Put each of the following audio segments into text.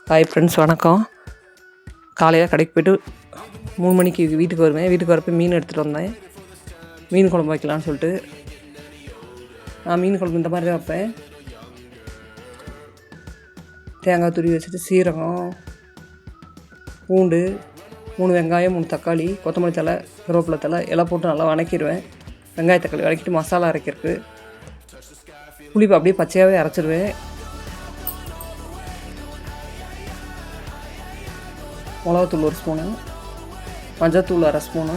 Hi friends, வணக்கம். காலையில் கடைக்கு போய்ட்டு 3 மணிக்கு வீட்டுக்கு வருவேன். வீட்டுக்கு வரப்போ மீன் எடுத்துகிட்டு வந்தேன். மீன் குழம்பு வைக்கலான்னு சொல்லிட்டு நான் மீன் குழம்பு இந்த மாதிரி தான் வைப்பேன். தேங்காய் துருவி வச்சுட்டு சீரகம், பூண்டு, 3 வெங்காயம், 3 தக்காளி, கொத்தமல்லி தழை, கருவேப்பிலை தழை எல்லாம் போட்டு நல்லா வதக்கிடுவேன். வெங்காய தக்காளி வதக்கிட்டு மசாலா அரைக்கிறதுக்கு புளிப்பு அப்படியே பச்சையாகவே அரைச்சிடுவேன். மிளகாத்தூள் 1 ஸ்பூனு, மஞ்சத்தூள் 1/2 ஸ்பூனு,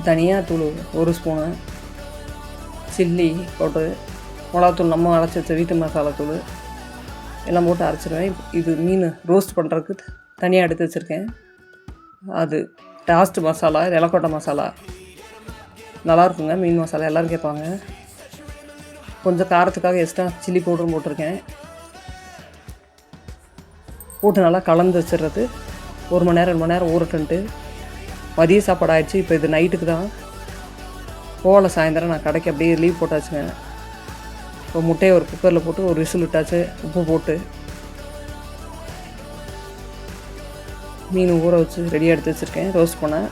தனியாத்தூள் 1 ஸ்பூனு, சில்லி பவுடரு, மிளகாத்தூள் நம்ம அரைச்சி வச்ச வீட்டு மசாலாத்தூள் எல்லாம் போட்டு அரைச்சிடுவேன். இது மீன் ரோஸ்ட் பண்ணுறதுக்கு தனியாக எடுத்து வச்சுருக்கேன். அது டாஸ்ட் மசாலா, இலக்கொட்டை மசாலா நல்லாயிருக்குங்க. மீன் மசாலா எல்லோரும் கேட்பாங்க. கொஞ்சம் காரத்துக்காக எக்ஸ்ட்ரா சில்லி பவுடரும் போட்டிருக்கேன். போட்டு நல்லா கலந்து வச்சிடுறது. 1 மணி நேரம் 2 மணி நேரம் ஊறட்டுன்ட்டு மதிய சாப்பாடு ஆகிடுச்சு. இப்போ இது நைட்டுக்கு தான். போகல சாயந்தரம் நான் கடைக்கு அப்படியே லீவ் போட்டாச்சுங்க. இப்போ முட்டையை ஒரு குக்கரில் போட்டு ஒரு விசில் விட்டாச்சு. உப்பு போட்டு மீன் ஊற வச்சு ரெடியாக எடுத்து வச்சுருக்கேன். ரோஸ்ட் பண்ண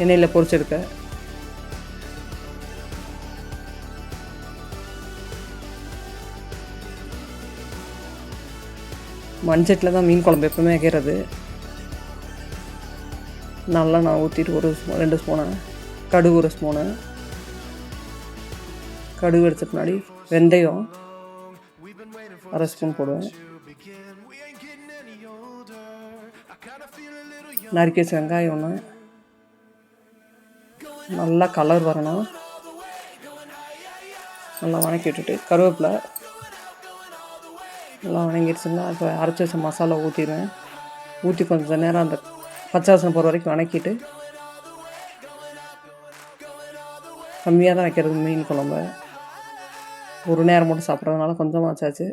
எண்ணெயில் பொரிச்செடுக்க. மஞ்சட்டில் தான் மீன் குழம்பு எப்பவுமே வைக்கிறது. நல்லா நான் ஊற்றிட்டு 2 ஸ்பூனு கடுகு, 1 ஸ்பூனு கடுகு எடுத்த பின்னாடி வெந்தயம் 1/2 ஸ்பூன் போடுவேன். நறுக்கி வச்ச வெங்காயம் 1 நல்லா கலர் வரணும். நல்லா வதக்கி விட்டுட்டு கருவேப்பிலை நல்லா வதங்கிடுச்சுன்னா இப்போ அரைச்சி வச்ச மசாலா ஊற்றிடுவேன். ஊற்றி கொஞ்சம் நேரம் அந்த பச்சை வாசனை போகிற வரைக்கும் வதக்கிட்டு கம்மியாக தான் வைக்கிறது மீன் குழம்பு. ஒரு நேரம் மட்டும் சாப்பிட்றதுனால கொஞ்சமாக வச்சாச்சு.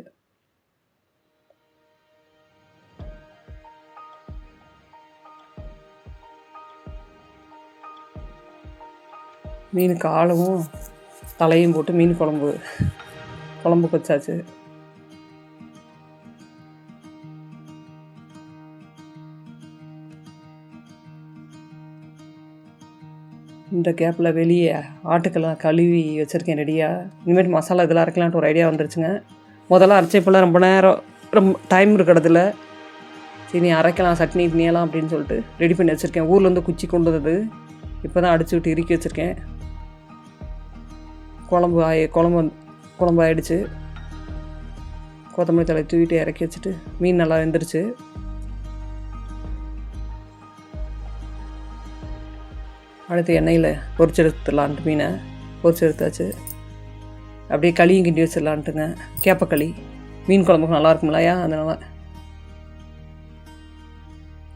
மீன் காலும் தலையும் போட்டு மீன் குழம்புக்கு வச்சாச்சு. இந்த கேப்பில் வெளியே ஆட்டுக்கெல்லாம் கழுவி வச்சுருக்கேன் ரெடியாக. இனிமேட்டு மசாலா இதெல்லாம் அரைக்கலான்ட்டு ஒரு ஐடியா வந்துருச்சுங்க. முதல்ல அரைச்சப்பெல்லாம் ரொம்ப டைம் இருக்கிறதில்ல. சரி அரைக்கலாம் சட்னி இட்னியெல்லாம் அப்படின்னு சொல்லிட்டு ரெடி பண்ணி வச்சுருக்கேன். ஊர்லேருந்து குச்சி கொண்டு வந்தது இப்போ தான் அடிச்சு விட்டு இறுக்கி வச்சுருக்கேன். குழம்பு ஆயிடுச்சு. கொத்தமல்லி தழை தூவிட்டு இறக்கி வச்சுட்டு மீன் நல்லா வெந்துருச்சு. அடுத்து எண்ணெயில் பொரிச்சு எடுத்துடலான்ட்டு மீனை பொரிச்சு எடுத்தாச்சு. அப்படியே களியும் கிண்டி வச்சிடலான்ட்டுங்க. கேப்பக்களி மீன் குழம்புக்கு நல்லாயிருக்கும்லையா, அதனால்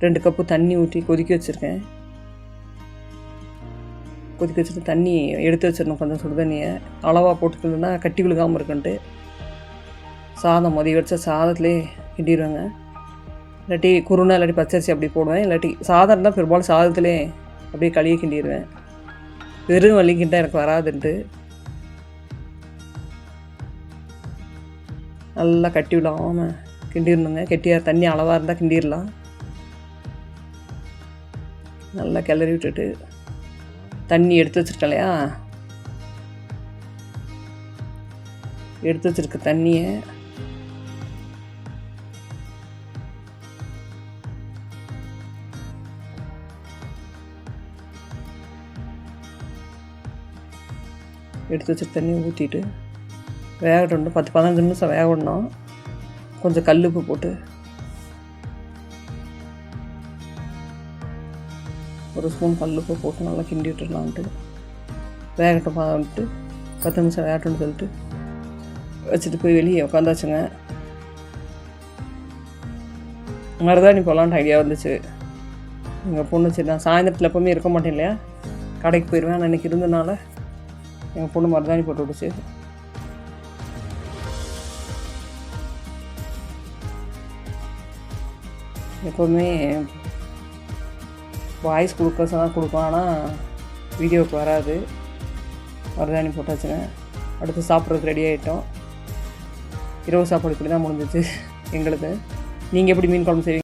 2 கப்பு தண்ணி ஊற்றி கொதிக்க வச்சுருக்கேன். கொதிக்க வச்சுட்டு தண்ணி எடுத்து வச்சிடணும். கொஞ்சம் சுடு தண்ணியை அளவாக போட்டுக்கணுன்னா கட்டி விழுகாமல் இருக்குன்ட்டு சாதம் வச்ச சாதத்துலேயே கிண்டிடுவேங்க. இல்லாட்டி குருணை இல்லாட்டி பச்சரிசி அப்படி போடுவேன். இல்லாட்டி சாதம் இருந்தால் பெரும்பாலும் சாதத்துலேயே அப்படியே களியை கிண்டிடுவேன். வெறும் வலிக்கிட்ட எனக்கு வராதுன்ட்டு நல்லா கட்டி விடாமல் கிண்டிடணுங்க. கெட்டியாக தண்ணி அளவாக இருந்தால் கிண்டிடலாம். நல்லா கிளறி விட்டுட்டு தண்ணி எடுத்து வச்சுருக்கேன் இல்லையா, எடுத்து வச்சுருக்க தண்ணியை எடுத்து வச்சுட்டு தண்ணி ஊற்றிட்டு வேகட்டும். 10-15 நிமிஷம் வேக விடணும். கொஞ்சம் கல்லுப்பு போட்டு 1 ஸ்பூன் கல்லுப்பு போட்டு நல்லா கிண்டி விட்டுடலான்ட்டு வேகட்டும். வந்துட்டு 10 நிமிஷம் வேகட்டும்னு சொல்லிட்டு வச்சுட்டு போய் வெளியே உட்காந்தாச்சுங்க. மருதாணி போகலான்ட்டு ஐடியா வந்துச்சு. எங்கள் பொண்ணு சரி நான் சாயந்தரத்தில் எப்போவுமே இருக்க மாட்டேன் இல்லையா, கடைக்கு போயிடுவேன். நான் இன்றைக்கி இருந்தனால எங்கள் பொண்ணு மருதாணி போட்டு விட்டுச்சு. எப்போவுமே வாய்ஸ் கொடுக்கும், ஆனால் வீடியோவுக்கு வராது. மருதாணி போட்டாச்சுங்க. அடுத்து சாப்பிட்றதுக்கு ரெடி ஆகிட்டோம். இரவு சாப்பாடு இப்படி தான் முடிஞ்சிச்சு எங்களுக்கு. நீங்கள் எப்படி மீன் குழம்பு செய்வீங்க?